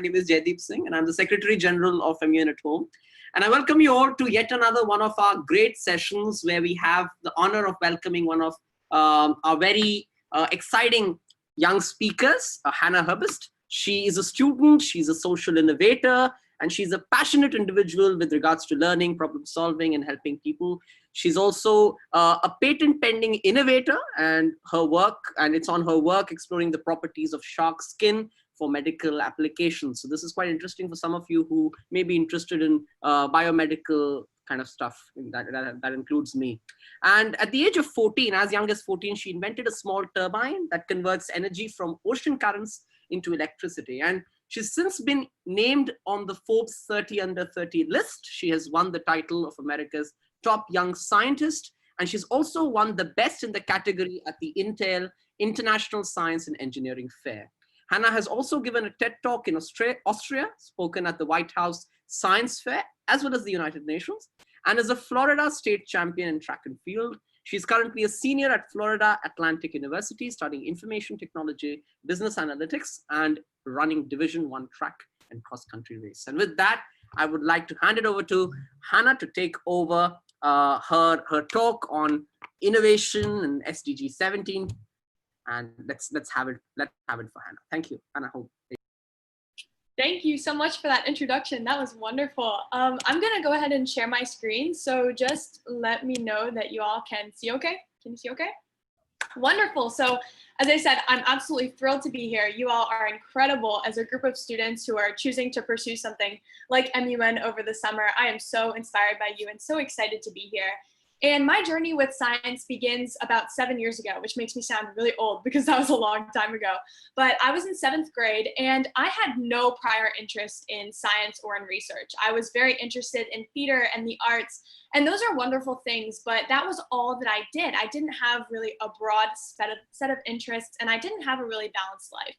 My name is Jaideep Singh, and I'm the Secretary General of MUN Home. And I welcome you all to yet another one of our great sessions where we have the honor of welcoming one of our very exciting young speakers, Hannah Herbst. She is a student, she's a social innovator, and she's a passionate individual with regards to learning, problem solving, and helping people. She's also a patent pending innovator, and it's on her work exploring the properties of shark skin for medical applications. So this is quite interesting for some of you who may be interested in biomedical kind of stuff. That includes me. And at the age of 14, as young as 14, she invented a small turbine that converts energy from ocean currents into electricity. And she's since been named on the Forbes 30 Under 30 list. She has won the title of America's top young scientist. And she's also won the best in the category at the Intel International Science and Engineering Fair. Hannah has also given a TED Talk in Austria, spoken at the White House Science Fair, as well as the United Nations, and is a Florida state champion in track and field. She's currently a senior at Florida Atlantic University, studying information technology, business analytics, and running Division I track and cross-country race. And with that, I would like to hand it over to Hannah to take over her talk on innovation and SDG 17. And let's have it for Hannah. Thank you, Hannah. Thank you so much for that introduction. That was wonderful. I'm gonna go ahead and share my screen. So just let me know that you all can see okay. Can you see okay? Wonderful. So as I said, I'm absolutely thrilled to be here. You all are incredible as a group of students who are choosing to pursue something like MUN over the summer. I am so inspired by you and so excited to be here. And my journey with science begins about 7 years ago, which makes me sound really old because that was a long time ago. But I was in 7th grade and I had no prior interest in science or in research. I was very interested in theater and the arts, and those are wonderful things, but that was all that I did. I didn't have really a broad set of interests, and I didn't have a really balanced life.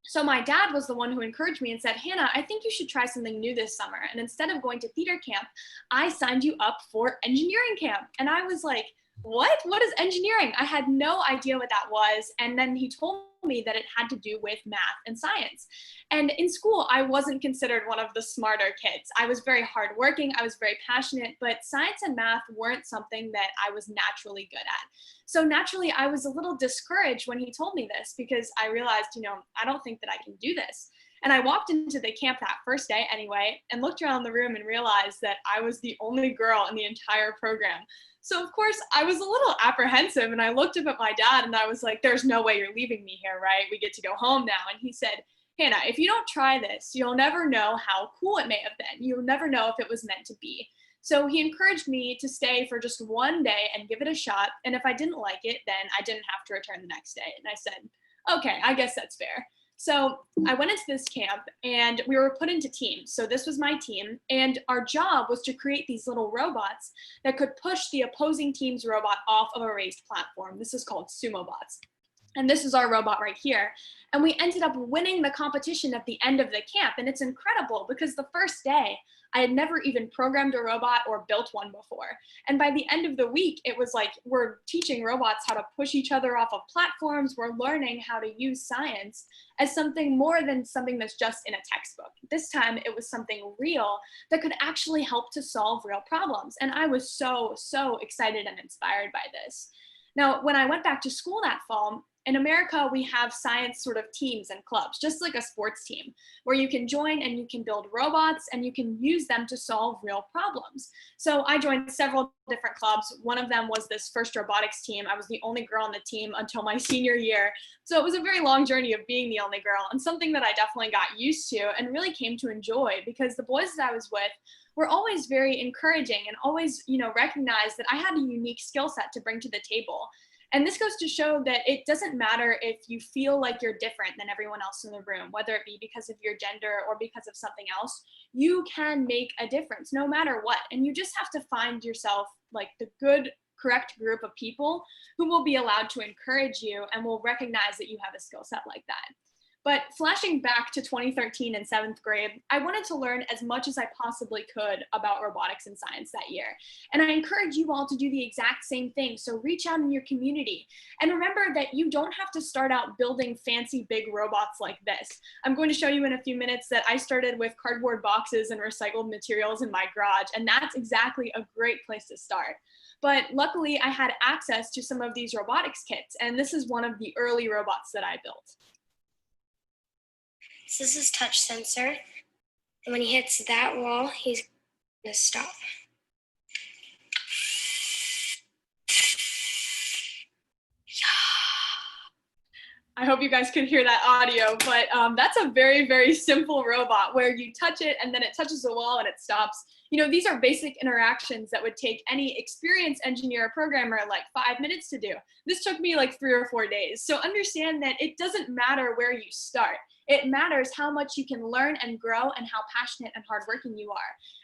So my dad was the one who encouraged me and said, Hannah, I think you should try something new this summer. And instead of going to theater camp, I signed you up for engineering camp. And I was like, what? What is engineering? I had no idea what that was. And then he told me that it had to do with math and science. And in school, I wasn't considered one of the smarter kids. I was very hardworking, I was very passionate, but science and math weren't something that I was naturally good at. So naturally, I was a little discouraged when he told me this because I realized, I don't think that I can do this. And I walked into the camp that first day anyway, and looked around the room and realized that I was the only girl in the entire program. So of course I was a little apprehensive, and I looked up at my dad and I was like, there's no way you're leaving me here, right? We get to go home now. And he said, Hannah, if you don't try this, you'll never know how cool it may have been. You'll never know if it was meant to be. So he encouraged me to stay for just one day and give it a shot. And if I didn't like it, then I didn't have to return the next day. And I said, okay, I guess that's fair. So I went into this camp and we were put into teams. So this was my team, and our job was to create these little robots that could push the opposing team's robot off of a raised platform. This is called sumo bots. And this is our robot right here. And we ended up winning the competition at the end of the camp. And it's incredible because the first day, I had never even programmed a robot or built one before. And by the end of the week, it was like we're teaching robots how to push each other off of platforms. We're learning how to use science as something more than something that's just in a textbook. This time, it was something real that could actually help to solve real problems. And I was so, so excited and inspired by this. Now, when I went back to school that fall, in America, we have science sort of teams and clubs, just like a sports team, where you can join and you can build robots and you can use them to solve real problems. So I joined several different clubs. One of them was this first robotics team. I was the only girl on the team until my senior year. So it was a very long journey of being the only girl, and something that I definitely got used to and really came to enjoy, because the boys that I was with were always very encouraging and always, recognized that I had a unique skill set to bring to the table. And this goes to show that it doesn't matter if you feel like you're different than everyone else in the room, whether it be because of your gender or because of something else. You can make a difference no matter what. And you just have to find yourself like the good, correct group of people who will be allowed to encourage you and will recognize that you have a skill set like that. But flashing back to 2013 in 7th grade, I wanted to learn as much as I possibly could about robotics and science that year. And I encourage you all to do the exact same thing. So reach out in your community. And remember that you don't have to start out building fancy big robots like this. I'm going to show you in a few minutes that I started with cardboard boxes and recycled materials in my garage. And that's exactly a great place to start. But luckily I had access to some of these robotics kits. And this is one of the early robots that I built. So this is touch sensor. And when he hits that wall, he's gonna stop. I hope you guys could hear that audio, but that's a very, very simple robot where you touch it and then it touches the wall and it stops. You know, these are basic interactions that would take any experienced engineer or programmer like 5 minutes to do. This took me like 3 or 4 days. So understand that it doesn't matter where you start. It matters how much you can learn and grow and how passionate and hardworking you are.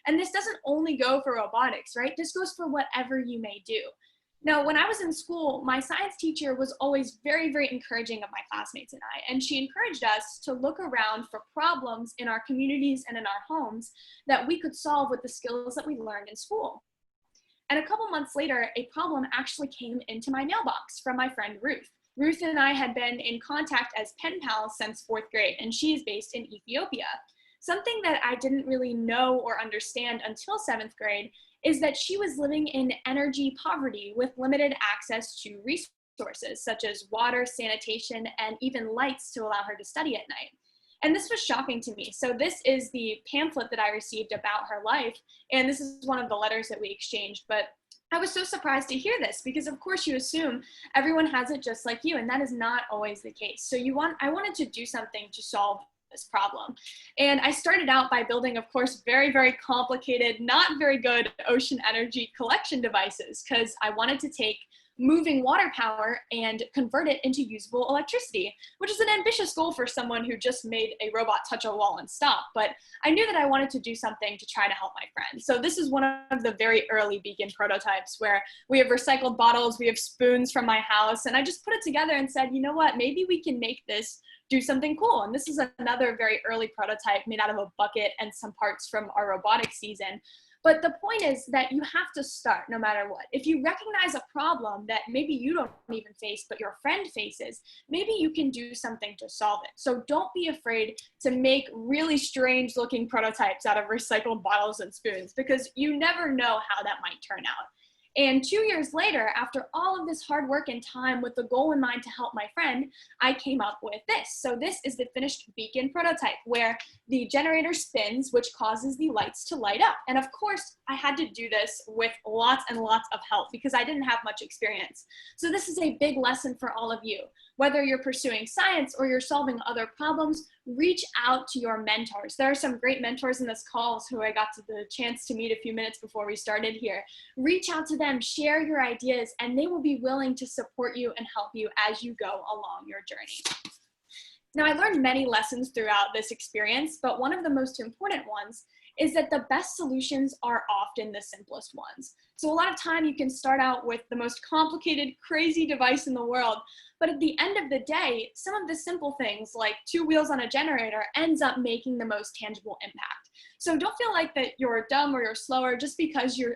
And this doesn't only go for robotics, right? This goes for whatever you may do. Now, when I was in school, my science teacher was always very, very encouraging of my classmates and I, and she encouraged us to look around for problems in our communities and in our homes that we could solve with the skills that we learned in school. And a couple months later, a problem actually came into my mailbox from my friend Ruth. Ruth and I had been in contact as pen pals since 4th grade, and she is based in Ethiopia. Something that I didn't really know or understand until 7th grade is that she was living in energy poverty with limited access to resources such as water, sanitation, and even lights to allow her to study at night. And this was shocking to me. So this is the pamphlet that I received about her life, and this is one of the letters that we exchanged. But I was so surprised to hear this because of course you assume everyone has it just like you, and that is not always the case. So I wanted to do something to solve this problem. And I started out by building, of course, very, very complicated, not very good ocean energy collection devices because I wanted to take moving water power and convert it into usable electricity, which is an ambitious goal for someone who just made a robot touch a wall and stop. But I knew that I wanted to do something to try to help my friends. So this is one of the very early Beacon prototypes where we have recycled bottles, we have spoons from my house, and I just put it together and said, you know what, maybe we can make this do something cool. And this is another very early prototype made out of a bucket and some parts from our robotics season. But the point is that you have to start no matter what. If you recognize a problem that maybe you don't even face, but your friend faces, maybe you can do something to solve it. So don't be afraid to make really strange looking prototypes out of recycled bottles and spoons because you never know how that might turn out. And 2 years later, after all of this hard work and time with the goal in mind to help my friend, I came up with this. So this is the finished Beacon prototype where the generator spins, which causes the lights to light up. And of course, I had to do this with lots and lots of help because I didn't have much experience. So this is a big lesson for all of you. Whether you're pursuing science or you're solving other problems, reach out to your mentors. There are some great mentors in this call who I got the chance to meet a few minutes before we started here. Reach out to them, share your ideas, and they will be willing to support you and help you as you go along your journey. Now, I learned many lessons throughout this experience, but one of the most important ones is that the best solutions are often the simplest ones. So a lot of time you can start out with the most complicated, crazy device in the world, but at the end of the day, some of the simple things like 2 wheels on a generator ends up making the most tangible impact. So don't feel like that you're dumb or you're slower just because your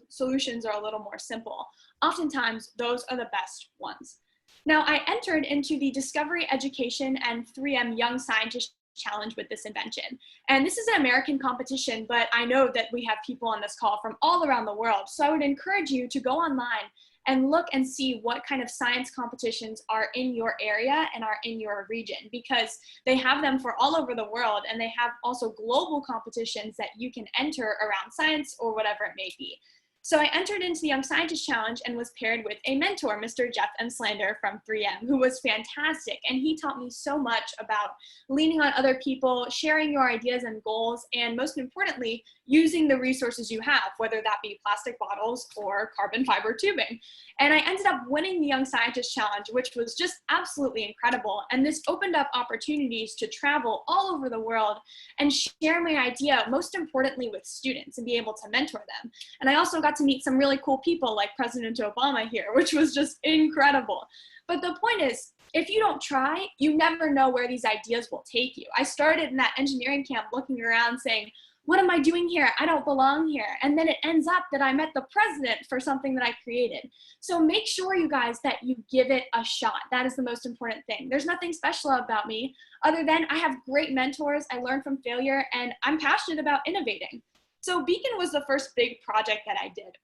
solutions are a little more simple. Oftentimes, those are the best ones. Now, I entered into the Discovery Education and 3M Young Scientist Challenge with this invention. And this is an American competition, but I know that we have people on this call from all around the world. So I would encourage you to go online and look and see what kind of science competitions are in your area and are in your region, because they have them for all over the world, and they have also global competitions that you can enter around science or whatever it may be. So I entered into the Young Scientist Challenge and was paired with a mentor, Mr. Jeff M. Slander from 3M, who was fantastic. And he taught me so much about leaning on other people, sharing your ideas and goals, and most importantly, using the resources you have, whether that be plastic bottles or carbon fiber tubing. And I ended up winning the Young Scientist Challenge, which was just absolutely incredible. And this opened up opportunities to travel all over the world and share my idea, most importantly with students, and be able to mentor them. And I also got to meet some really cool people like President Obama here, which was just incredible. But the point is, if you don't try, you never know where these ideas will take you. I started in that engineering camp looking around saying, what am I doing here? I don't belong here. And then it ends up that I met the president for something that I created. So make sure, you guys, that you give it a shot. That is the most important thing. There's nothing special about me other than I have great mentors, I learn from failure, and I'm passionate about innovating. So Beacon was the first big project that I did.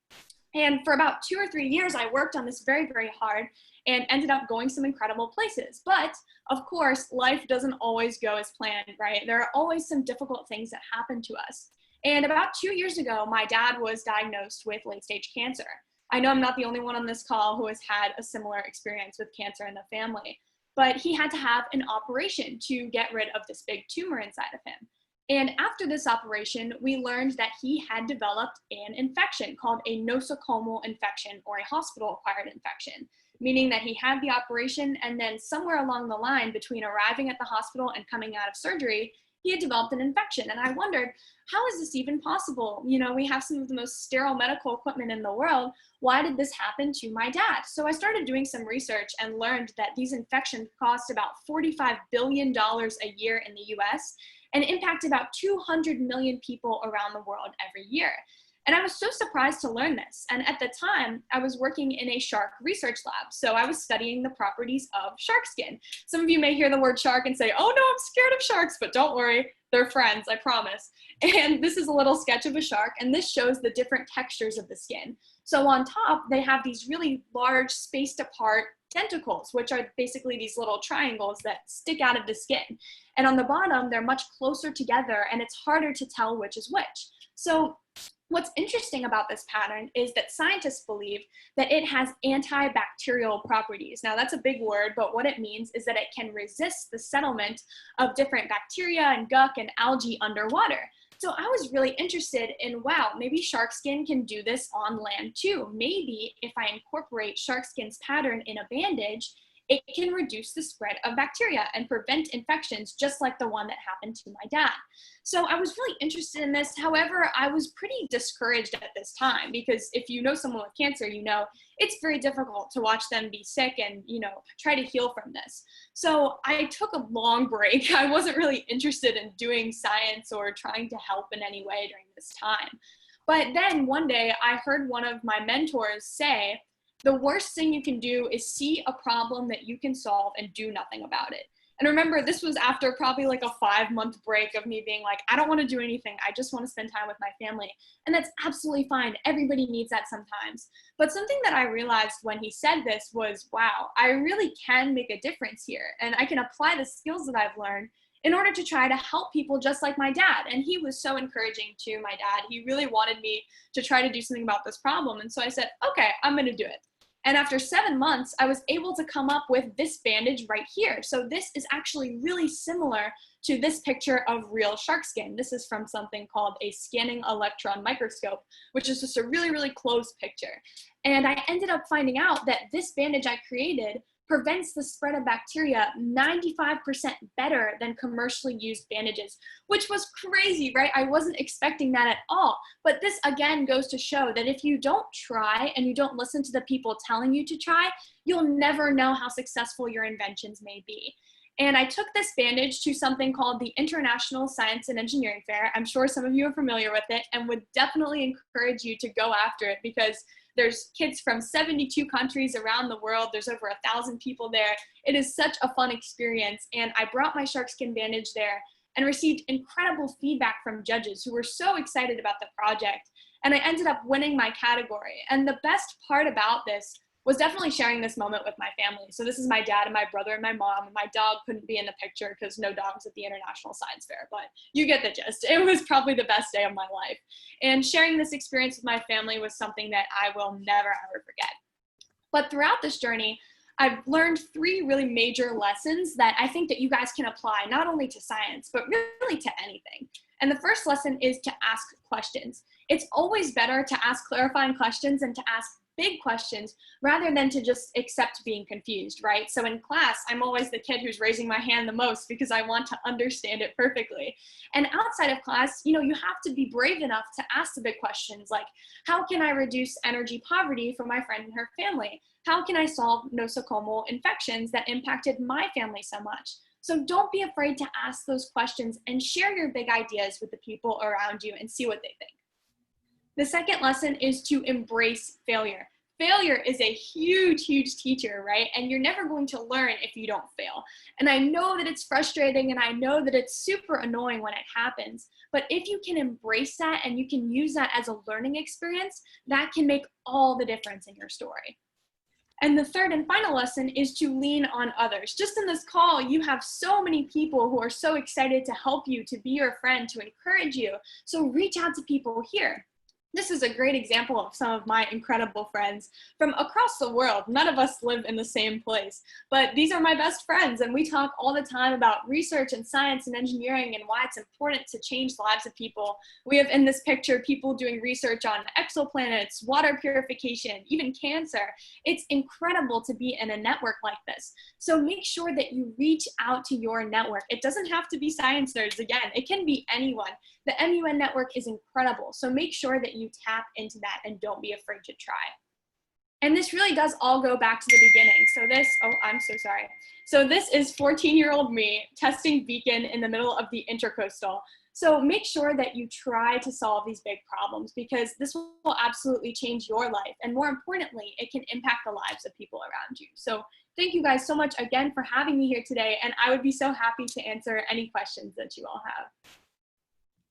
And for about 2 or 3 years, I worked on this very, very hard and ended up going some incredible places. But of course, life doesn't always go as planned, right? There are always some difficult things that happen to us. And about 2 years ago, my dad was diagnosed with late-stage cancer. I know I'm not the only one on this call who has had a similar experience with cancer in the family, but he had to have an operation to get rid of this big tumor inside of him. And after this operation, we learned that he had developed an infection called a nosocomial infection, or a hospital-acquired infection, meaning that he had the operation and then somewhere along the line between arriving at the hospital and coming out of surgery, he had developed an infection. And I wondered, how is this even possible? You know, we have some of the most sterile medical equipment in the world. Why did this happen to my dad? So I started doing some research and learned that these infections cost about $45 billion a year in the US and impact about 200 million people around the world every year. And I was so surprised to learn this. And at the time, I was working in a shark research lab. So I was studying the properties of shark skin. Some of you may hear the word shark and say, oh no, I'm scared of sharks, but don't worry, they're friends, I promise. And this is a little sketch of a shark, and this shows the different textures of the skin. So on top, they have these really large spaced apart tentacles, which are basically these little triangles that stick out of the skin. And on the bottom, they're much closer together, and it's harder to tell which is which. So what's interesting about this pattern is that scientists believe that it has antibacterial properties. Now that's a big word, but what it means is that it can resist the settlement of different bacteria and gunk and algae underwater. So I was really interested in, wow, maybe shark skin can do this on land too. Maybe if I incorporate shark skin's pattern in a bandage, it can reduce the spread of bacteria and prevent infections just like the one that happened to my dad. So I was really interested in this. However, I was pretty discouraged at this time because if you know someone with cancer, you know it's very difficult to watch them be sick and, you know, try to heal from this. So I took a long break. I wasn't really interested in doing science or trying to help in any way during this time. But then one day I heard one of my mentors say, the worst thing you can do is see a problem that you can solve and do nothing about it. And remember, this was after probably like a 5-month break of me being like, I don't want to do anything. I just want to spend time with my family. And that's absolutely fine. Everybody needs that sometimes. But something that I realized when he said this was, wow, I really can make a difference here. And I can apply the skills that I've learned in order to try to help people just like my dad. And he was so encouraging to my dad. He really wanted me to try to do something about this problem. And so I said, okay, I'm going to do it. And after 7 months, I was able to come up with this bandage right here. So this is actually really similar to this picture of real shark skin. This is from something called a scanning electron microscope, which is just a really, really close picture. And I ended up finding out that this bandage I created prevents the spread of bacteria 95% better than commercially used bandages, which was crazy, right? I wasn't expecting that at all. But this again goes to show that if you don't try and you don't listen to the people telling you to try, you'll never know how successful your inventions may be. And I took this bandage to something called the International Science and Engineering Fair. I'm sure some of you are familiar with it and would definitely encourage you to go after it because there's kids from 72 countries around the world. There's over 1,000 people there. It is such a fun experience. And I brought my shark skin bandage there and received incredible feedback from judges who were so excited about the project. And I ended up winning my category. And the best part about this was definitely sharing this moment with my family. So this is my dad and my brother and my mom, and my dog couldn't be in the picture because no dogs at the International Science Fair, but you get the gist. It was probably the best day of my life. And sharing this experience with my family was something that I will never, ever forget. But throughout this journey, I've learned 3 really major lessons that I think that you guys can apply not only to science, but really to anything. And the first lesson is to ask questions. It's always better to ask clarifying questions than to ask big questions rather than to just accept being confused, right? So in class, I'm always the kid who's raising my hand the most because I want to understand it perfectly. And outside of class, you have to be brave enough to ask the big questions like, how can I reduce energy poverty for my friend and her family? How can I solve nosocomial infections that impacted my family so much? So don't be afraid to ask those questions and share your big ideas with the people around you and see what they think. The second lesson is to embrace failure. Failure is a huge, huge teacher, right? And you're never going to learn if you don't fail. And I know that it's frustrating and I know that it's super annoying when it happens, but if you can embrace that and you can use that as a learning experience, that can make all the difference in your story. And the third and final lesson is to lean on others. Just in this call, you have so many people who are so excited to help you, to be your friend, to encourage you. So reach out to people here. This is a great example of some of my incredible friends from across the world. None of us live in the same place, but these are my best friends, and we talk all the time about research and science and engineering and why it's important to change the lives of people. We have in this picture people doing research on exoplanets, water purification, even cancer. It's incredible to be in a network like this. So make sure that you reach out to your network. It doesn't have to be science nerds. Again, it can be anyone. The MUN network is incredible. So make sure that you tap into that and don't be afraid to try. And this really does all go back to the beginning. So this, oh, I'm so sorry. So this is 14-year-old me testing Beacon in the middle of the intercoastal. So make sure that you try to solve these big problems because this will absolutely change your life. And more importantly, it can impact the lives of people around you. So thank you guys so much again for having me here today. And I would be so happy to answer any questions that you all have.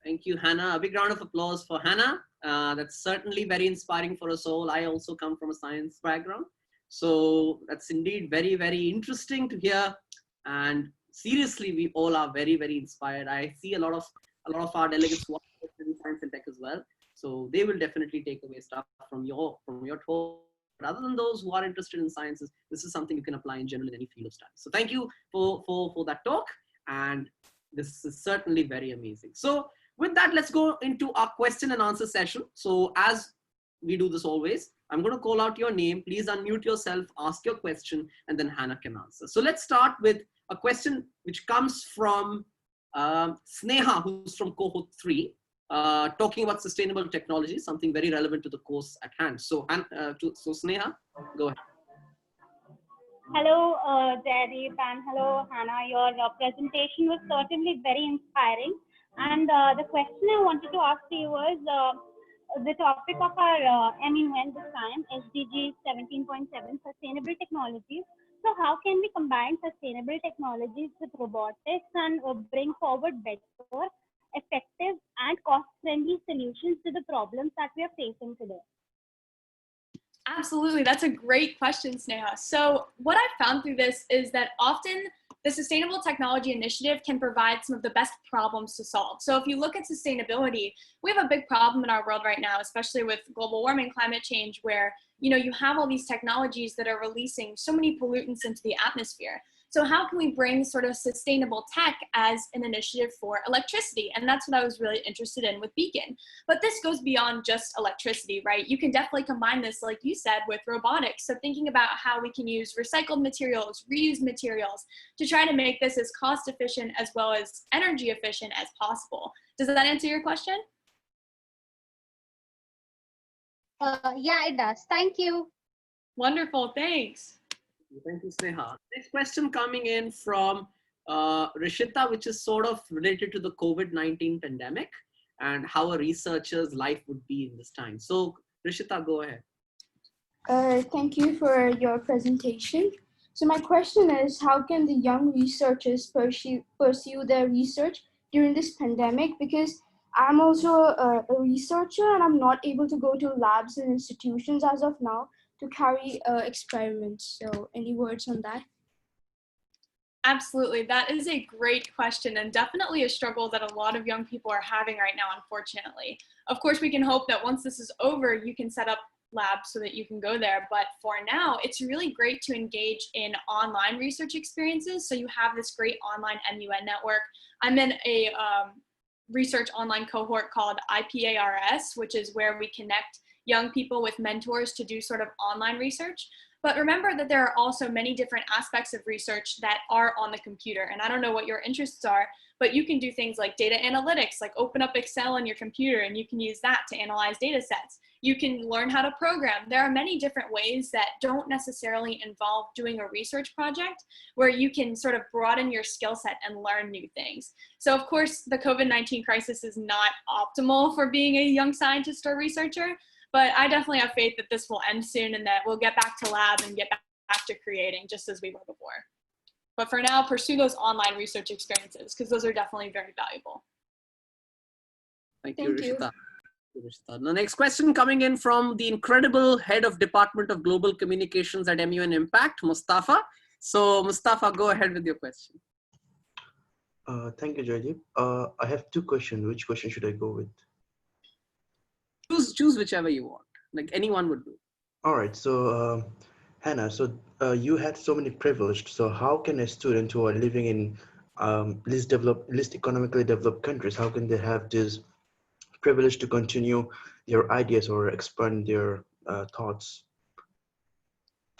Thank you, Hannah. A big round of applause for Hannah. That's certainly very inspiring for us all. I also come from a science background. So that's indeed very, very interesting to hear. And seriously, we all are very, very inspired. I see a lot of our delegates who are in science and tech as well. So they will definitely take away stuff from your talk. But other than those who are interested in sciences, this is something you can apply in general in any field of study. So thank you for that talk. And this is certainly very amazing. So with that, let's go into our question and answer session. So as we do this always, I'm going to call out your name. Please unmute yourself, ask your question, and then Hannah can answer. So let's start with a question which comes from Sneha, who's from cohort 3, talking about sustainable technology, something very relevant to the course at hand. So, so Sneha, go ahead. Hello, Jaideep, and hello, Hannah. Your presentation was certainly very inspiring. And the question I wanted to ask you was the topic of our MUN this time, SDG 17.7, Sustainable Technologies. So how can we combine sustainable technologies with robotics and bring forward better, effective, and cost-friendly solutions to the problems that we are facing today? Absolutely, that's a great question, Sneha. So what I found through this is that often the Sustainable Technology Initiative can provide some of the best problems to solve. So if you look at sustainability, we have a big problem in our world right now, especially with global warming, climate change, where you have all these technologies that are releasing so many pollutants into the atmosphere. So how can we bring sort of sustainable tech as an initiative for electricity? And that's what I was really interested in with Beacon. But this goes beyond just electricity, right? You can definitely combine this, like you said, with robotics. So thinking about how we can use recycled materials, reused materials to try to make this as cost efficient as well as energy efficient as possible. Does that answer your question? Yeah, it does. Thank you. Wonderful, thanks. Thank you, Sneha. Next question coming in from Rishita, which is sort of related to the COVID-19 pandemic and how a researcher's life would be in this time. So Rishita, go ahead. Thank you for your presentation. So my question is, how can the young researchers pursue their research during this pandemic? Because I'm also a researcher and I'm not able to go to labs and institutions as of now to carry experiments. So any words on that? Absolutely, that is a great question and definitely a struggle that a lot of young people are having right now, unfortunately. Of course, we can hope that once this is over, you can set up labs so that you can go there. But for now, it's really great to engage in online research experiences. So you have this great online MUN network. I'm in a research online cohort called IPARS, which is where we connect young people with mentors to do sort of online research. But remember that there are also many different aspects of research that are on the computer. And I don't know what your interests are, but you can do things like data analytics, like open up Excel on your computer and you can use that to analyze data sets. You can learn how to program. There are many different ways that don't necessarily involve doing a research project where you can sort of broaden your skill set and learn new things. So of course, the COVID-19 crisis is not optimal for being a young scientist or researcher, but I definitely have faith that this will end soon and that we'll get back to lab and get back to creating just as we were before. But for now, pursue those online research experiences because those are definitely very valuable. Thank you, Rishita. The next question coming in from the incredible head of Department of Global Communications at MUN Impact, Mustafa. So Mustafa, go ahead with your question. Thank you, Joydeep. I have two questions. Which question should I go with? Choose whichever you want. Like anyone would do. All right. So Hannah, so you had so many privileged. So how can a student who are living in least economically developed countries, how can they have this privilege to continue their ideas or expand their thoughts?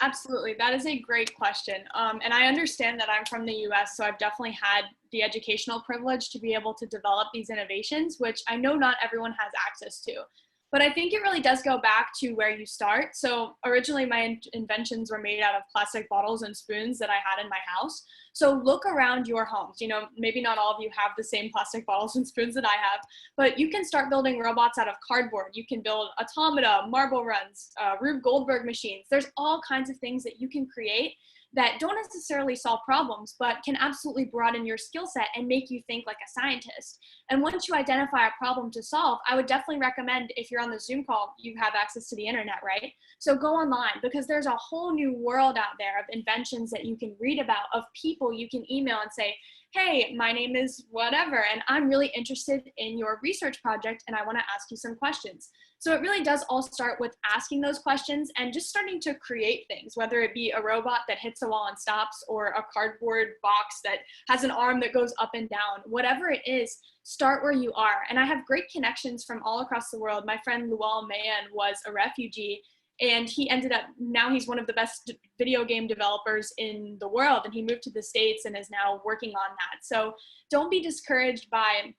Absolutely. That is a great question. And I understand that I'm from the US, so I've definitely had the educational privilege to be able to develop these innovations, which I know not everyone has access to. But I think it really does go back to where you start. So originally my inventions were made out of plastic bottles and spoons that I had in my house. So look around your homes. You know, maybe not all of you have the same plastic bottles and spoons that I have, but you can start building robots out of cardboard. You can build automata, marble runs, Rube Goldberg machines. There's all kinds of things that you can create that don't necessarily solve problems, but can absolutely broaden your skill set and make you think like a scientist. And once you identify a problem to solve, I would definitely recommend, if you're on the Zoom call, you have access to the internet, right? So go online, because there's a whole new world out there of inventions that you can read about, of people you can email and say, hey, my name is whatever, and I'm really interested in your research project, and I want to ask you some questions. So it really does all start with asking those questions and just starting to create things, whether it be a robot that hits a wall and stops, or a cardboard box that has an arm that goes up and down. Whatever it is, start where you are. And I have great connections from all across the world. My friend Lual Mayan was a refugee, and he ended up, now he's one of the best video game developers in the world, and he moved to the States and is now working on that. So don't be discouraged by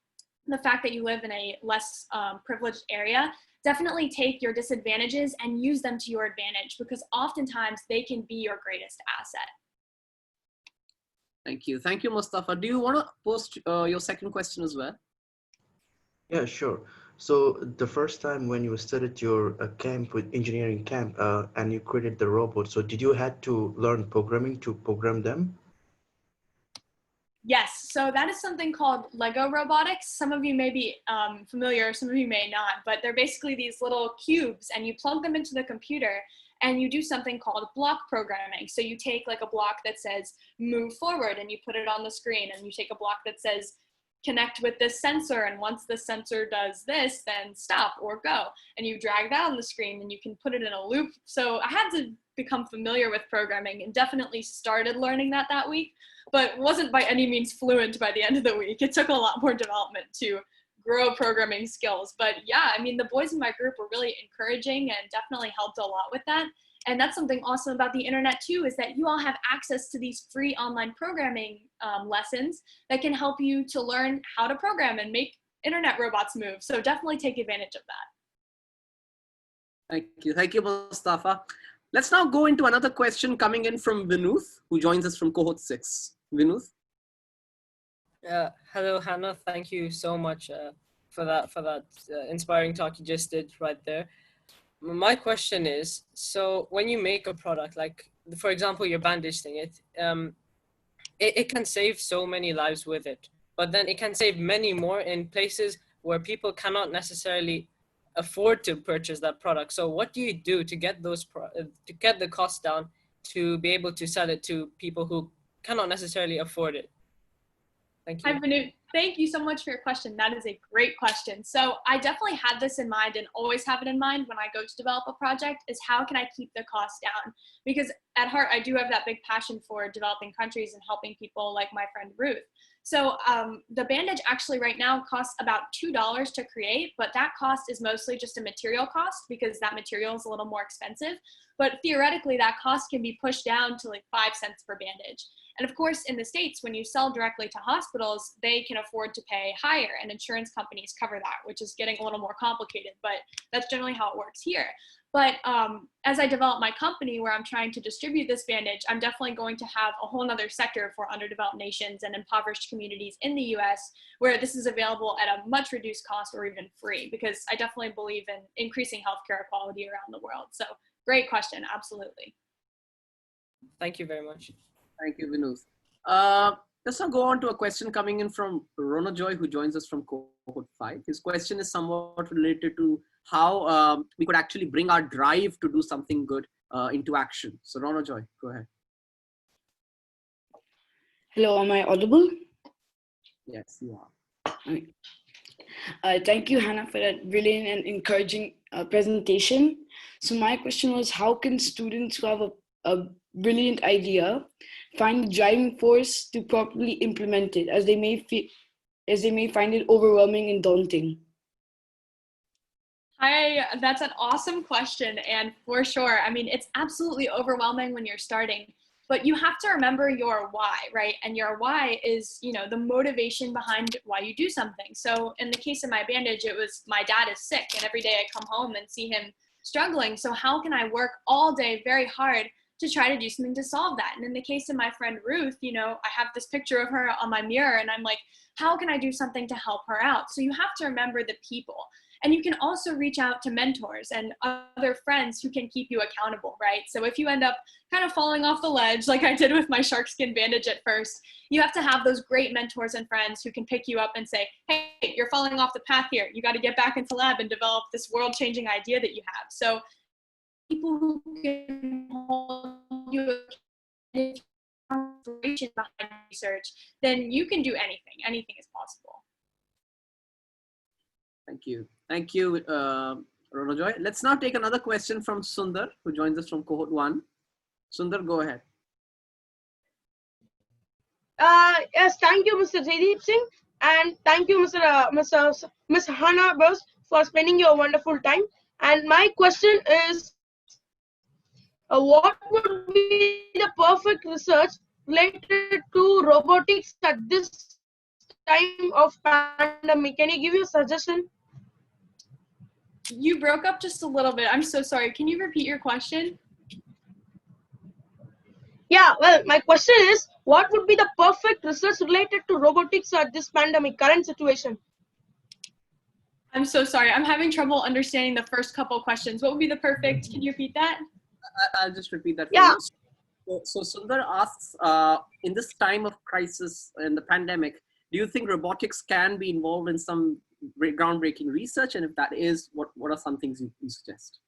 the fact that you live in a less privileged area. Definitely take your disadvantages and use them to your advantage, because oftentimes they can be your greatest asset. Thank you. Thank you, Mustafa. Do you want to post your second question as well? Yeah, sure. So the first time when you started your camp with engineering camp and you created the robot, so did you had to learn programming to program them? Yes, so that is something called Lego Robotics. Some of you may be familiar, some of you may not, but they're basically these little cubes, and you plug them into the computer and you do something called block programming. So you take like a block that says move forward and you put it on the screen, and you take a block that says connect with this sensor, and once the sensor does this, then stop or go, and you drag that on the screen and you can put it in a loop. So I had to become familiar with programming, and definitely started learning that week, but wasn't by any means fluent by the end of the week. It took a lot more development to grow programming skills. But yeah, I mean, the boys in my group were really encouraging and definitely helped a lot with that. And that's something awesome about the internet too, is that you all have access to these free online programming lessons that can help you to learn how to program and make internet robots move. So definitely take advantage of that. Thank you. Thank you, Mustafa. Let's now go into another question coming in from Vinuth, who joins us from cohort 6. Vinuth. Hello, Hannah. Thank you so much for that inspiring talk you just did right there. My question is, so when you make a product, like for example, you're bandaging it, it can save so many lives with it, but then it can save many more in places where people cannot necessarily afford to purchase that product. So what do you do to get to get the cost down to be able to sell it to people who cannot necessarily afford it? Thank you. Hi, Vanu. Thank you so much for your question. That is a great question. So I definitely had this in mind, and always have it in mind when I go to develop a project, is how can I keep the cost down? Because at heart, I do have that big passion for developing countries and helping people like my friend Ruth. So the bandage actually right now costs about $2 to create, but that cost is mostly just a material cost because that material is a little more expensive. But theoretically, that cost can be pushed down to like 5 cents per bandage. And of course, in the States, when you sell directly to hospitals, they can afford to pay higher, and insurance companies cover that, which is getting a little more complicated, but that's generally how it works here. But as I develop my company where I'm trying to distribute this bandage, I'm definitely going to have a whole nother sector for underdeveloped nations and impoverished communities in the US where this is available at a much reduced cost or even free, because I definitely believe in increasing healthcare equality around the world. So great question, absolutely. Thank you very much. Thank you, Vinod. Let's now go on to a question coming in from Rona Joy, who joins us from cohort 5. His question is somewhat related to how we could actually bring our drive to do something good into action. So Rona Joy, go ahead. Hello, am I audible? Yes, you are. Thank you, Hannah, for that brilliant and encouraging presentation. So my question was, how can students who have a brilliant idea find the driving force to properly implement it, as they may find it overwhelming and daunting? Hi, that's an awesome question. And for sure, I mean, it's absolutely overwhelming when you're starting, but you have to remember your why, right? And your why is, you know, the motivation behind why you do something. So in the case of my bandage, it was my dad is sick and every day I come home and see him struggling. So how can I work all day very hard to try to do something to solve that? And in the case of my friend Ruth, you know, I have this picture of her on my mirror and I'm like, how can I do something to help her out? So you have to remember the people. And you can also reach out to mentors and other friends who can keep you accountable, right? So if you end up kind of falling off the ledge, like I did with my shark skin bandage at first, you have to have those great mentors and friends who can pick you up and say, hey, you're falling off the path here. You got to get back into lab and develop this world-changing idea that you have. So people who can hold you inspiration behind research, then you can do anything. Anything is possible. Thank you. Thank you, Rona Joy. Let's now take another question from Sundar, who joins us from cohort 1. Sundar, go ahead. Yes, thank you, Mr. Jaideep Singh, and thank you, Miss Hannah Herbst, for spending your wonderful time. And my question is, what would be the perfect research related to robotics at this time of pandemic? Can you give your suggestion? You broke up just a little bit. I'm so sorry. Can you repeat your question? Yeah, well, my question is, what would be the perfect research related to robotics at this pandemic current situation? I'm so sorry. I'm having trouble understanding the first couple questions. What would be the perfect? Can you repeat that? I'll just repeat that for Yeah. you. So Sundar asks, in this time of crisis and the pandemic, do you think robotics can be involved in some groundbreaking research? And if that is, what are some things you suggest?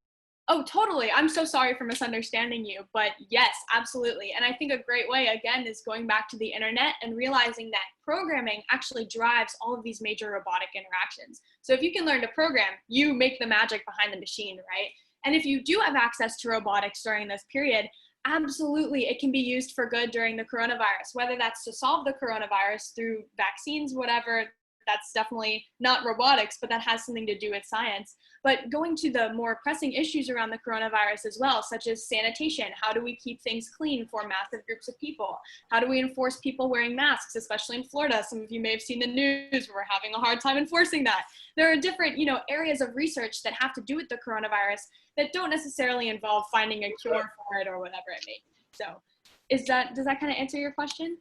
Oh, totally. I'm so sorry for misunderstanding you, but yes, absolutely. And I think a great way, again, is going back to the internet and realizing that programming actually drives all of these major robotic interactions. So if you can learn to program, you make the magic behind the machine, right? And if you do have access to robotics during this period, absolutely, it can be used for good during the coronavirus, whether that's to solve the coronavirus through vaccines, whatever. That's definitely not robotics, but that has something to do with science. But going to the more pressing issues around the coronavirus as well, such as sanitation. How do we keep things clean for massive groups of people? How do we enforce people wearing masks, especially in Florida? Some of you may have seen the news where we're having a hard time enforcing that. There are different, areas of research that have to do with the coronavirus that don't necessarily involve finding a cure for it or whatever it may be. So does that kind of answer your question?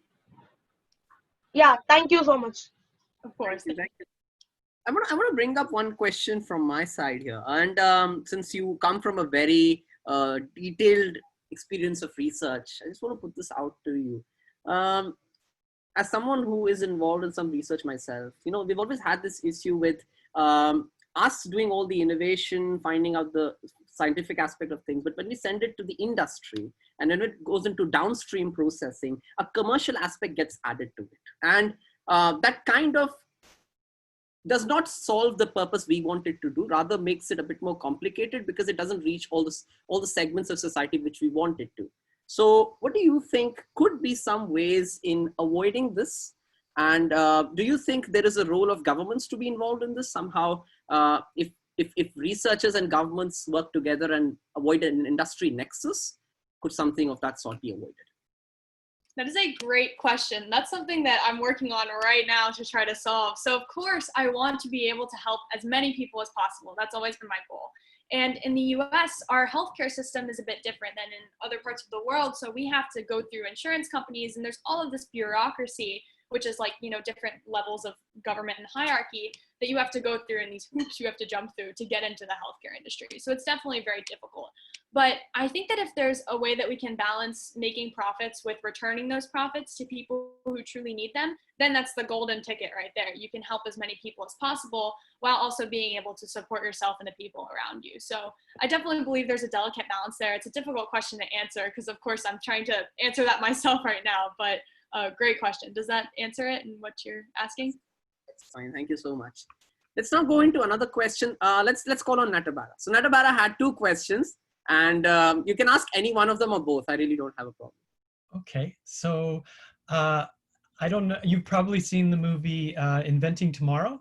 Yeah, thank you so much. Of course. I want to bring up one question from my side here. And since you come from a very detailed experience of research, I just want to put this out to you. As someone who is involved in some research myself, we've always had this issue with us doing all the innovation, finding out the scientific aspect of things. But when we send it to the industry and when it goes into downstream processing, a commercial aspect gets added to it. And that kind of does not solve the purpose we want it to do, rather makes it a bit more complicated because it doesn't reach all the segments of society which we want it to. So what do you think could be some ways in avoiding this? And do you think there is a role of governments to be involved in this somehow? If researchers and governments work together and avoid an industry nexus, could something of that sort be avoided? That is a great question. That's something that I'm working on right now to try to solve. So of course, I want to be able to help as many people as possible. That's always been my goal. And in the US, our healthcare system is a bit different than in other parts of the world. So we have to go through insurance companies, and there's all of this bureaucracy, which is like, you know, different levels of government and hierarchy that you have to go through, and these hoops you have to jump through to get into the healthcare industry. So it's definitely very difficult. But I think that if there's a way that we can balance making profits with returning those profits to people who truly need them, then that's the golden ticket right there. You can help as many people as possible while also being able to support yourself and the people around you. So I definitely believe there's a delicate balance there. It's a difficult question to answer because, of course, I'm trying to answer that myself right now, but great question. Does that answer it and what you're asking? That's fine. Thank you so much. Let's now go into another question. Let's call on Natabara. So Natabara had 2 questions, and you can ask any one of them or both. I really don't have a problem. Okay, so I don't know. You've probably seen the movie Inventing Tomorrow.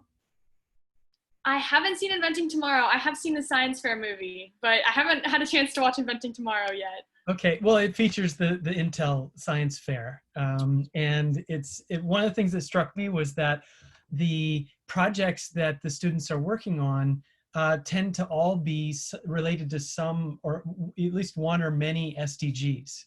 I haven't seen Inventing Tomorrow. I have seen the science fair movie, but I haven't had a chance to watch Inventing Tomorrow yet. Okay, well, it features the Intel Science Fair, and one of the things that struck me was that the projects that the students are working on tend to all be related to some, or at least one or many SDGs.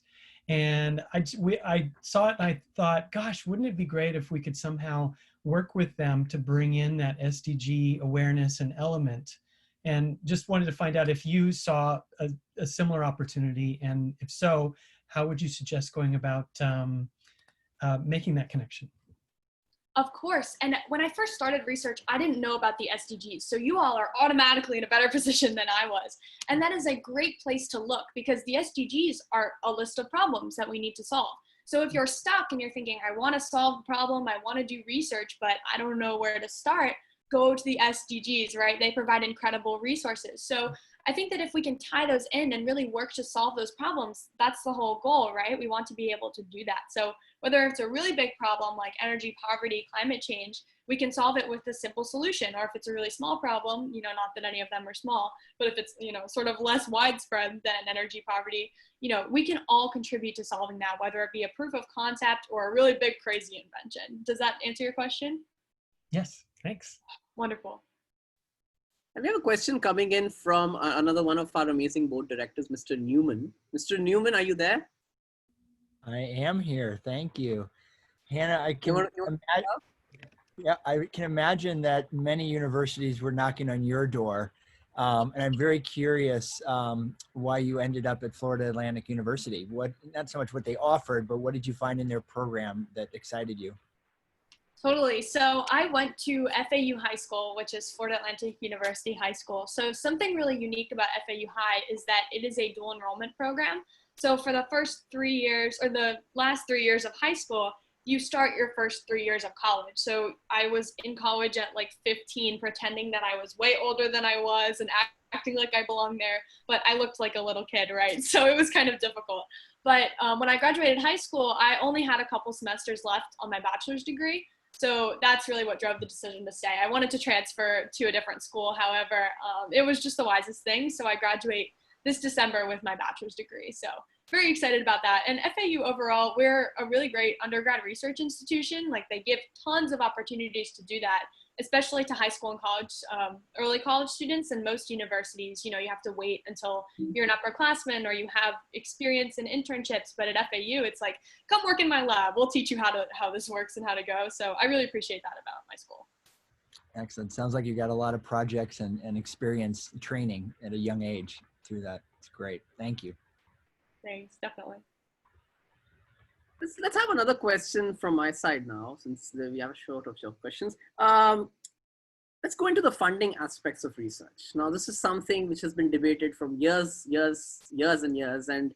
And I saw it and I thought, gosh, wouldn't it be great if we could somehow work with them to bring in that SDG awareness and element? And just wanted to find out if you saw a similar opportunity, and if so, how would you suggest going about making that connection? Of course. And when I first started research, I didn't know about the SDGs. So you all are automatically in a better position than I was. And that is a great place to look, because the SDGs are a list of problems that we need to solve. So if you're stuck and you're thinking, I want to solve the problem, I want to do research, but I don't know where to start, go to the SDGs, right? They provide incredible resources. So I think that if we can tie those in and really work to solve those problems, that's the whole goal, right? We want to be able to do that. So whether it's a really big problem like energy poverty, climate change, we can solve it with a simple solution. Or if it's a really small problem, you know, not that any of them are small, but if it's, you know, sort of less widespread than energy poverty, you know, we can all contribute to solving that, whether it be a proof of concept or a really big, crazy invention. Does that answer your question? Yes, thanks. Wonderful. And we have a question coming in from another one of our amazing board directors, Mr. Newman. Mr. Newman, are you there? I am here. Thank you. Hannah, I can imagine that many universities were knocking on your door. And I'm very curious why you ended up at Florida Atlantic University. Not so much what they offered, but what did you find in their program that excited you? Totally. So I went to FAU High School, which is Florida Atlantic University High School. So something really unique about FAU High is that it is a dual enrollment program. So for the first 3 years, or the last 3 years of high school, you start your first 3 years of college. So I was in college at like 15, pretending that I was way older than I was and acting like I belonged there, but I looked like a little kid, right? So it was kind of difficult. But when I graduated high school, I only had a couple semesters left on my bachelor's degree. So that's really what drove the decision to stay. I wanted to transfer to a different school. However, it was just the wisest thing. So I graduate this December with my bachelor's degree. So very excited about that. And FAU overall, we're a really great undergrad research institution. Like, they give tons of opportunities to do that, especially to high school and college, early college students. And most universities, you know, you have to wait until you're an upperclassman or you have experience in internships. But at FAU, it's like, come work in my lab. We'll teach you how this works and how to go. So I really appreciate that about my school. Excellent. Sounds like you got a lot of projects and experience training at a young age through that. It's great. Thank you. Thanks, definitely. Let's have another question from my side now, since we have a short of your questions. Let's go into the funding aspects of research. Now, this is something which has been debated from years and years. And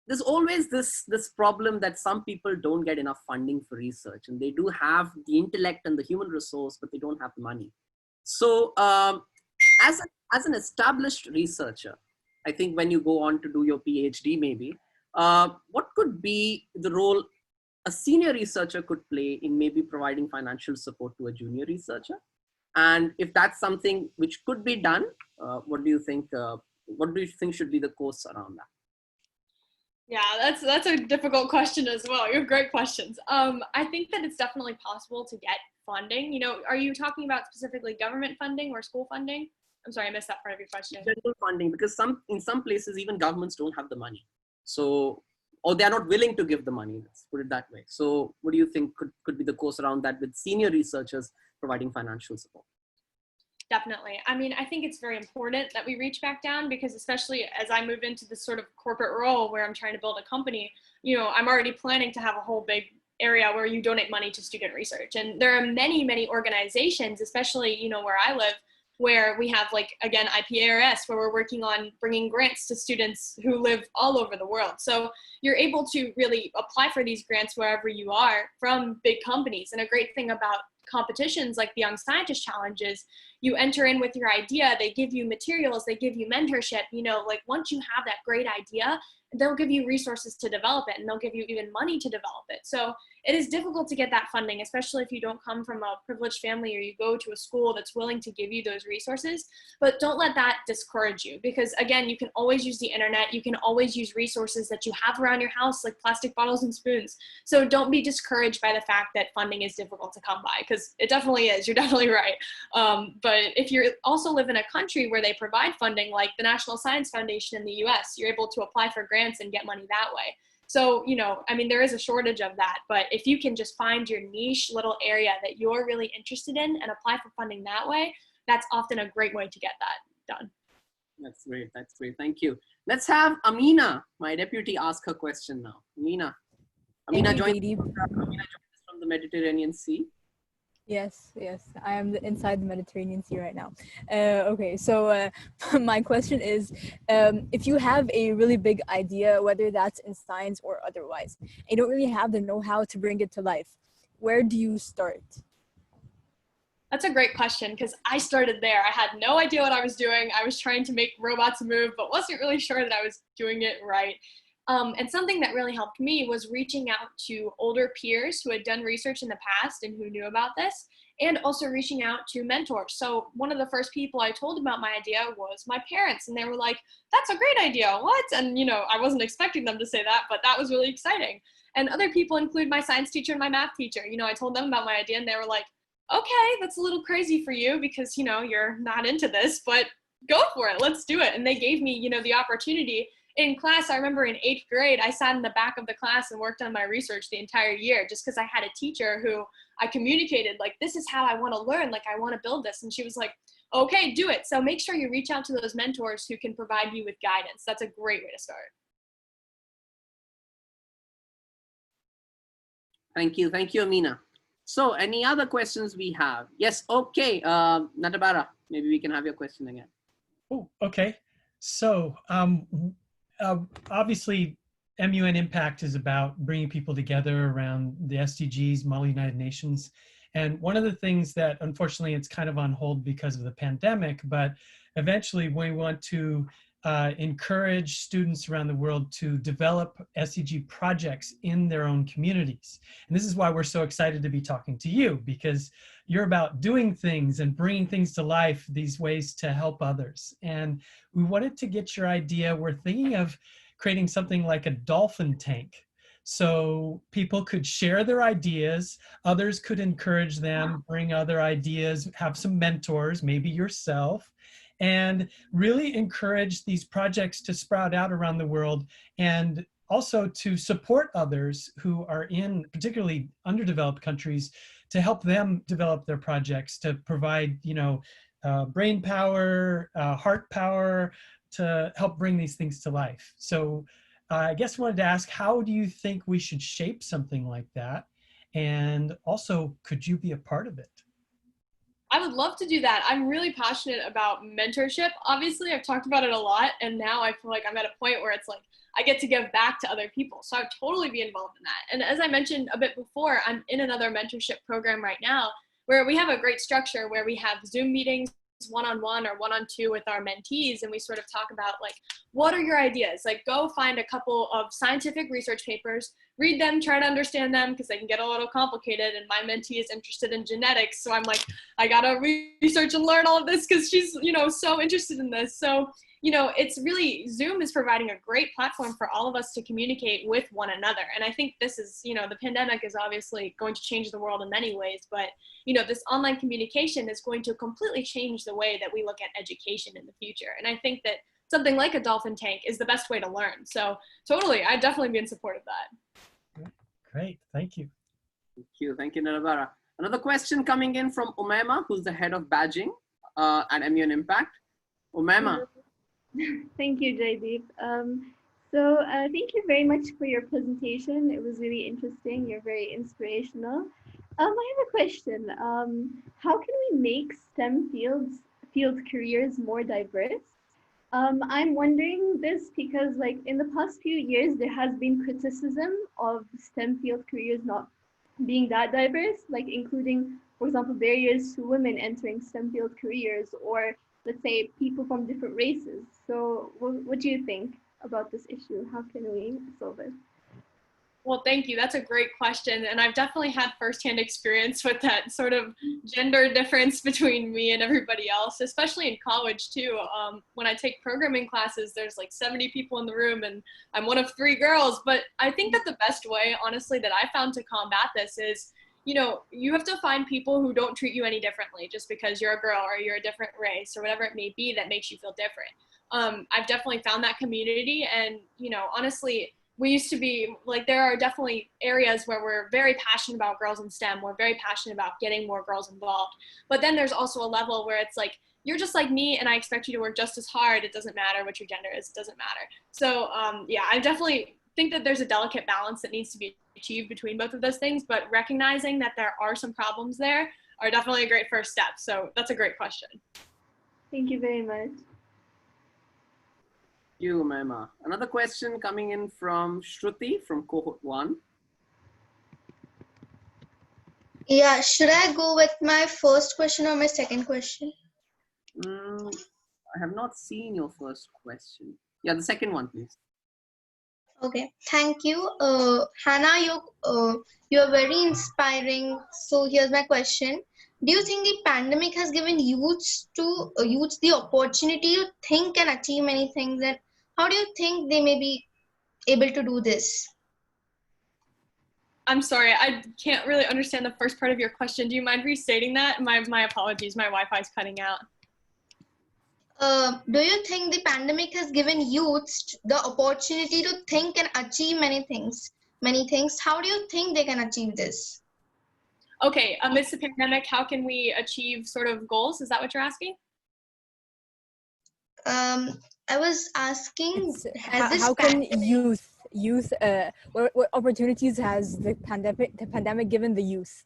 there's always this problem that some people don't get enough funding for research, and they do have the intellect and the human resource, but they don't have the money. So as an established researcher, I think when you go on to do your PhD, maybe, what could be the role a senior researcher could play in maybe providing financial support to a junior researcher? And if that's something which could be done, what do you think? What do you think should be the course around that? Yeah, that's a difficult question as well. You have great questions. I think that it's definitely possible to get funding. You know, are you talking about specifically government funding or school funding? I'm sorry, I missed that part of your question. General funding, because in some places even governments don't have the money, so, or they're not willing to give the money. Let's put it that way. So, what do you think could be the course around that with senior researchers providing financial support? Definitely. I mean, I think it's very important that we reach back down, because especially as I move into this sort of corporate role where I'm trying to build a company, you know, I'm already planning to have a whole big area where you donate money to student research. And there are many, many organizations, especially, you know, where I live, where we have, like, again, IPARS, where we're working on bringing grants to students who live all over the world. So you're able to really apply for these grants wherever you are from big companies. And a great thing about competitions like the Young Scientist Challenges, you enter in with your idea, they give you materials, they give you mentorship, you know, like once you have that great idea, they'll give you resources to develop it, and they'll give you even money to develop it. So it is difficult to get that funding, especially if you don't come from a privileged family or you go to a school that's willing to give you those resources. But don't let that discourage you, because again, you can always use the internet, you can always use resources that you have around your house, like plastic bottles and spoons. So don't be discouraged by the fact that funding is difficult to come by, because it definitely is, you're definitely right. But if you also live in a country where they provide funding, like the National Science Foundation in the US, you're able to apply for grants and get money that way. So, you know, I mean, there is a shortage of that, but if you can just find your niche little area that you're really interested in and apply for funding that way, that's often a great way to get that done. That's great. That's great. Thank you. Let's have Amina, my deputy, ask her question now. Amina joined us from the Mediterranean Sea. Yes, I am inside the Mediterranean Sea right now. Okay, so my question is, if you have a really big idea, whether that's in science or otherwise, and you don't really have the know-how to bring it to life, where do you start? That's a great question, because I started there. I had no idea what I was doing. I was trying to make robots move, but wasn't really sure that I was doing it right. And something that really helped me was reaching out to older peers who had done research in the past and who knew about this, and also reaching out to mentors. So one of the first people I told about my idea was my parents, and they were like, that's a great idea, what? And, you know, I wasn't expecting them to say that, but that was really exciting. And other people include my science teacher and my math teacher. You know, I told them about my idea, and they were like, okay, that's a little crazy for you because, you know, you're not into this, but go for it, let's do it. And they gave me, you know, the opportunity. In class, I remember in 8th grade, I sat in the back of the class and worked on my research the entire year, just because I had a teacher who I communicated, like, this is how I want to learn, like, I want to build this. And she was like, okay, do it. So make sure you reach out to those mentors who can provide you with guidance. That's a great way to start. Thank you. Thank you, Amina. So any other questions we have? Yes, okay. Natabara, maybe we can have your question again. Oh, okay. So obviously, MUN Impact is about bringing people together around the SDGs, Model United Nations. And one of the things that, unfortunately, it's kind of on hold because of the pandemic, but eventually we want to encourage students around the world to develop SDG projects in their own communities. And this is why we're so excited to be talking to you, because you're about doing things and bringing things to life, these ways to help others. And we wanted to get your idea. We're thinking of creating something like a Dolphin Tank. So people could share their ideas, others could encourage them, bring other ideas, have some mentors, maybe yourself, and really encourage these projects to sprout out around the world, and also to support others who are in particularly underdeveloped countries to help them develop their projects, to provide, you know, brain power, heart power, to help bring these things to life. So I guess I wanted to ask, how do you think we should shape something like that? And also, could you be a part of it? I would love to do that. I'm really passionate about mentorship. Obviously, I've talked about it a lot, and now I feel like I'm at a point where it's like I get to give back to other people. So I'd totally be involved in that. And as I mentioned a bit before, I'm in another mentorship program right now where we have a great structure where we have Zoom meetings one-on-one or one-on-two with our mentees, and we sort of talk about, like, what are your ideas? Like, go find a couple of scientific research papers, read them, try to understand them, because they can get a little complicated. And my mentee is interested in genetics, so I'm like, I gotta research and learn all of this because she's, you know, so interested in this. So, you know, it's really, Zoom is providing a great platform for all of us to communicate with one another. And I think this is, you know, the pandemic is obviously going to change the world in many ways, but, you know, this online communication is going to completely change the way that we look at education in the future. And I think that something like a Dolphin Tank is the best way to learn. So totally, I'd definitely be in support of that. Great, thank you. Thank you, Narabara. Another question coming in from Umaima, who's the head of badging at MUN Impact. Umaima. Thank you, Jaideep. Thank you very much for your presentation. It was really interesting. You're very inspirational. I have a question. How can we make STEM field careers more diverse? I'm wondering this because, like, in the past few years, there has been criticism of STEM field careers not being that diverse, like including, for example, barriers to women entering STEM field careers, or let's say people from different races. So what do you think about this issue? How can we solve it? Well, thank you. That's a great question. And I've definitely had firsthand experience with that sort of gender difference between me and everybody else, especially in college too. When I take programming classes, there's like 70 people in the room and I'm one of 3 girls. But I think that the best way, honestly, that I found to combat this is, you know, you have to find people who don't treat you any differently just because you're a girl or you're a different race or whatever it may be that makes you feel different. I've definitely found that community, and, you know, honestly, we used to be like, there are definitely areas where we're very passionate about girls in STEM. We're very passionate about getting more girls involved. But then there's also a level where it's like, you're just like me and I expect you to work just as hard. It doesn't matter what your gender is. It doesn't matter. So yeah, I definitely think that there's a delicate balance that needs to be achieved between both of those things, but recognizing that there are some problems there are definitely a great first step. So that's a great question. Thank you very much. Thank you, Umaima. Another question coming in from Shruti from cohort 1. Yeah, should I go with my first question or my second question? I have not seen your first question. Yeah, the second one, please. Okay, thank you. Hannah, you're very inspiring. So here's my question. Do you think the pandemic has given youths the opportunity to think and achieve many things? And how do you think they may be able to do this? I'm sorry, I can't really understand the first part of your question. Do you mind restating that? My apologies, my Wi-Fi is cutting out. Do you think the pandemic has given youths the opportunity to think and achieve many things? How do you think they can achieve this? Okay, amidst the pandemic, how can we achieve sort of goals? Is that what you're asking? I was asking, how can youth what opportunities has the pandemic given the youth?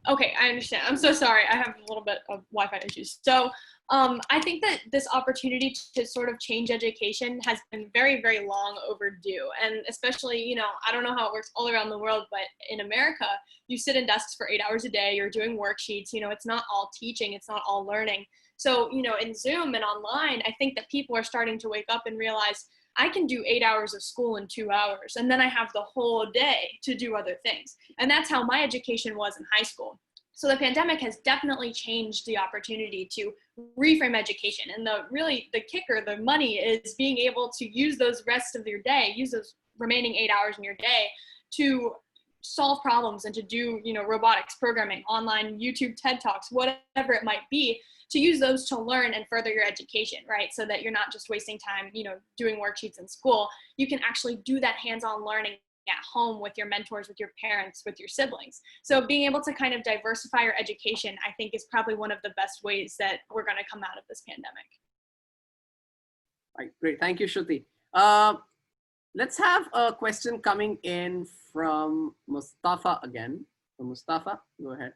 Okay, I understand. I'm so sorry. I have a little bit of Wi-Fi issues. So I think that this opportunity to sort of change education has been very, very long overdue. And especially, you know, I don't know how it works all around the world, but in America, you sit in desks for 8 hours a day, you're doing worksheets, you know, it's not all teaching, it's not all learning. So, you know, in Zoom and online, I think that people are starting to wake up and realize I can do 8 hours of school in 2 hours, and then I have the whole day to do other things. And that's how my education was in high school. So the pandemic has definitely changed the opportunity to reframe education. And the kicker, the money, is being able to use those rest of your day, use those remaining 8 hours in your day to solve problems and to do, you know, robotics, programming, online, YouTube, TED Talks, whatever it might be, to use those to learn and further your education, right? So that you're not just wasting time, you know, doing worksheets in school. You can actually do that hands-on learning at home with your mentors, with your parents, with your siblings. So being able to kind of diversify your education, I think, is probably one of the best ways that we're going to come out of this pandemic. Right, great. Thank you, Shruti. Let's have a question coming in from Mustafa again. So Mustafa, go ahead.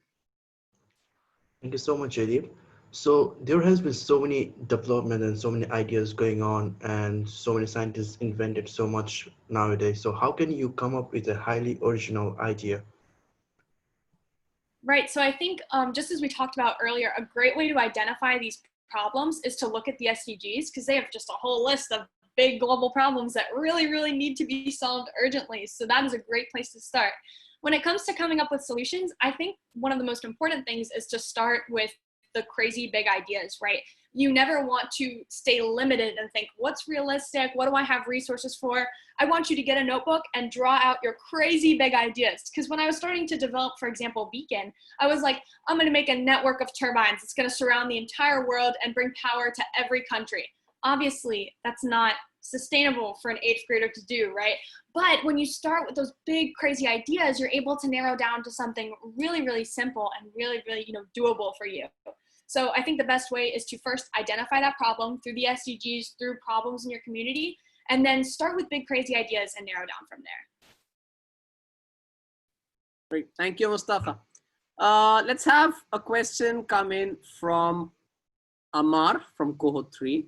Thank you so much, Jaideep. So there has been so many development and so many ideas going on, and so many scientists invented so much nowadays. So how can you come up with a highly original idea? Right, so I think just as we talked about earlier, a great way to identify these problems is to look at the SDGs, because they have just a whole list of big global problems that really need to be solved urgently. So that is a great place to start. When it comes to coming up with solutions, I think one of the most important things is to start with the crazy big ideas, right? You never want to stay limited and think, what's realistic? What do I have resources for? I want you to get a notebook and draw out your crazy big ideas. Because when I was starting to develop, for example, Beacon, I was like, I'm going to make a network of turbines. It's going to surround the entire world and bring power to every country. Obviously, that's not sustainable for an 8th grader to do, right? But when you start with those big, crazy ideas, you're able to narrow down to something really simple and really, doable for you. So I think the best way is to first identify that problem through the SDGs, through problems in your community, and then start with big, crazy ideas and narrow down from there. Great, thank you, Mustafa. Let's have a question come in from Amar from cohort 3.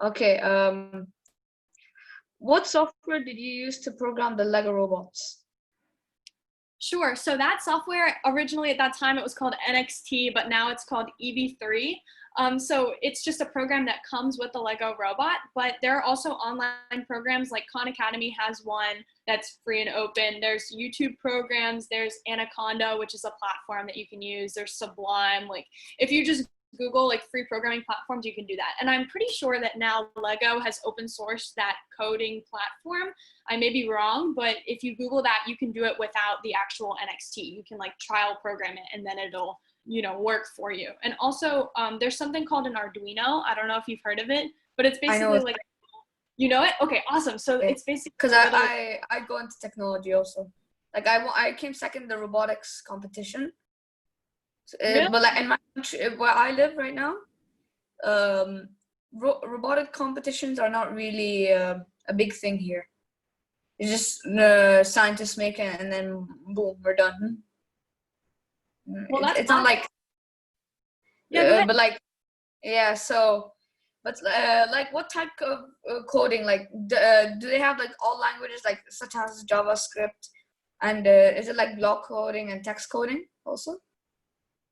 Okay, what software did you use to program the Lego robots? Sure, so that software, originally at that time it was called NXT, but now it's called EV3. So it's just a program that comes with the Lego robot, but there are also online programs like Khan Academy has one that's free and open. There's YouTube programs, there's Anaconda, which is a platform that you can use. There's Sublime, like if you just Google like free programming platforms, you can do that. And I'm pretty sure that now Lego has open sourced that coding platform. I may be wrong, but if you Google that, you can do it without the actual NXT. You can like trial program it and then it'll, work for you. And also there's something called an Arduino. I don't know if you've heard of it, but it's basically like, you know it? Okay, awesome. So it's basically- Because I go into technology also. Like I came second in the robotics competition. Really? But like in my country, where I live right now, robotic competitions are not really a big thing here. It's just scientists make it and then boom, we're done. Well, that's it's not like, but like, yeah. So, but like, what type of coding? Like, do they have like all languages, like such as JavaScript, and is it like block coding and text coding also?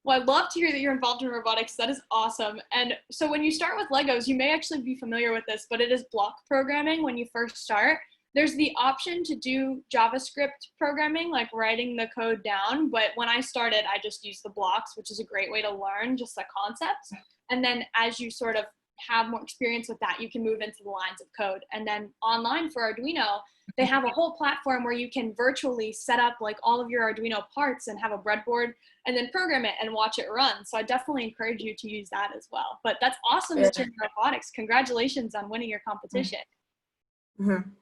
Well, I'd love to hear that you're involved in robotics. That is awesome. And so when you start with Legos, you may actually be familiar with this, but it is block programming when you first start. There's the option to do JavaScript programming, like writing the code down. But when I started, I just used the blocks, which is a great way to learn just the concepts. And then as you sort of have more experience with that, you can move into the lines of code. And then online for Arduino, they have a whole platform where you can virtually set up like all of your Arduino parts and have a breadboard and then program it and watch it run. So I definitely encourage you to use that as well. But that's awesome that you're in robotics. Congratulations on winning your competition.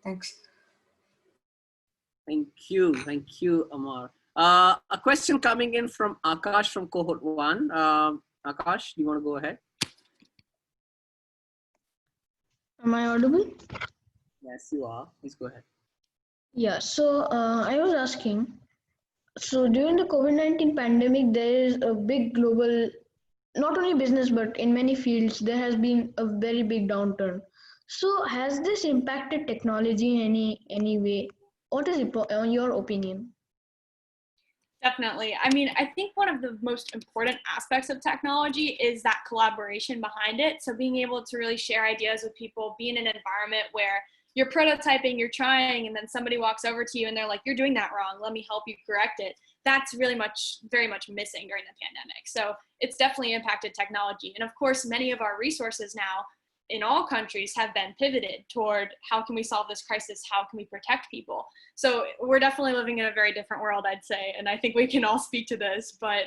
Thanks. Thank you, Amar. A question coming in from Akash from cohort 1. Akash, do you want to go ahead? Am I audible? Yes, you are. Please go ahead. Yeah, so I was asking, so during the COVID-19 pandemic, there is a big global, not only business, but in many fields, there has been a very big downturn. So has this impacted technology in any way? What is your opinion? Definitely. I mean, I think one of the most important aspects of technology is that collaboration behind it. So being able to really share ideas with people, be in an environment where you're prototyping, you're trying, and then somebody walks over to you and they're like, you're doing that wrong, let me help you correct it. That's really very much missing during the pandemic. So it's definitely impacted technology. And of course, many of our resources now in all countries have been pivoted toward how can we solve this crisis? How can we protect people? So we're definitely living in a very different world, I'd say. And I think we can all speak to this, but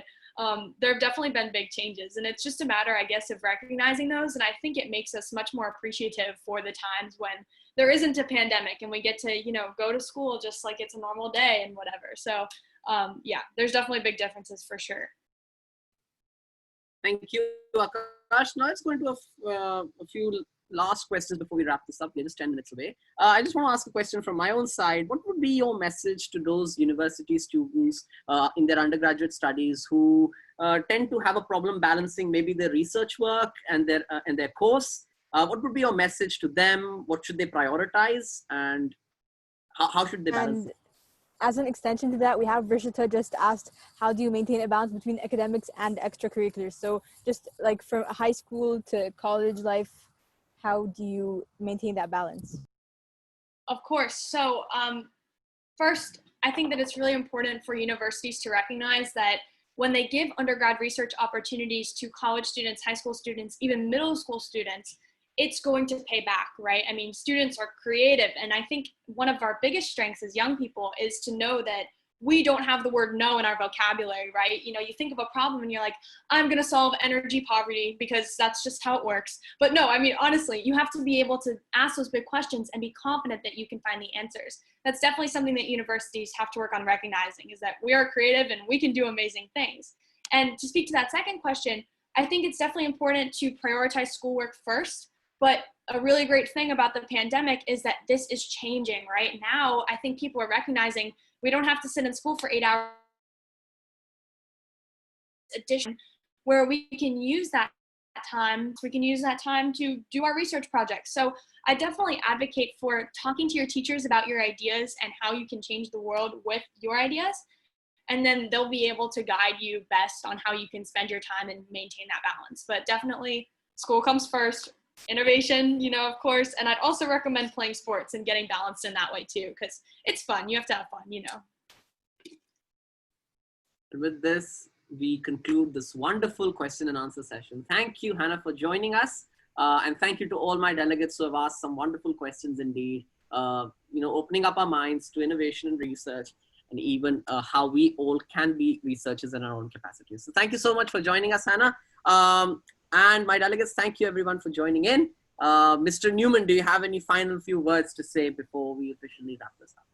there have definitely been big changes. And it's just a matter, I guess, of recognizing those. And I think it makes us much more appreciative for the times when there isn't a pandemic and we get to, go to school just like it's a normal day and whatever. So yeah, there's definitely big differences for sure. Thank you, Akash. Now let's go into a few last questions before we wrap this up. We're just 10 minutes away. I just want to ask a question from my own side. What would be your message to those university students in their undergraduate studies who tend to have a problem balancing maybe their research work and their course? What would be your message to them? What should they prioritize, and how should they balance it? as an extension to that, we have Rishita just asked, how do you maintain a balance between academics and extracurriculars? So just like from high school to college life, how do you maintain that balance? Of course. So first, I think that it's really important for universities to recognize that when they give undergrad research opportunities to college students, high school students, even middle school students, it's going to pay back, right? I mean, students are creative. And I think one of our biggest strengths as young people is to know that we don't have the word no in our vocabulary, right? You know, you think of a problem and you're like, I'm going to solve energy poverty because that's just how it works. But no, I mean, honestly, you have to be able to ask those big questions and be confident that you can find the answers. That's definitely something that universities have to work on recognizing, is that we are creative and we can do amazing things. And to speak to that second question, I think it's definitely important to prioritize schoolwork first. But a really great thing about the pandemic is that this is changing right now. I think people are recognizing we don't have to sit in school for 8 hours addition, where we can use that time. We can use that time to do our research projects. So I definitely advocate for talking to your teachers about your ideas and how you can change the world with your ideas. And then they'll be able to guide you best on how you can spend your time and maintain that balance. But definitely school comes first. Innovation, you know, of course, and I'd also recommend playing sports and getting balanced in that way too, because it's fun. You have to have fun, you know. With this, we conclude this wonderful question and answer session. Thank you, Hannah, for joining us. And thank you to all my delegates who have asked some wonderful questions indeed, you know, opening up our minds to innovation and research, and even how we all can be researchers in our own capacities. So thank you so much for joining us, Hannah. And my delegates, thank you everyone for joining in. Mr. Newman, do you have any final few words to say before we officially wrap this up?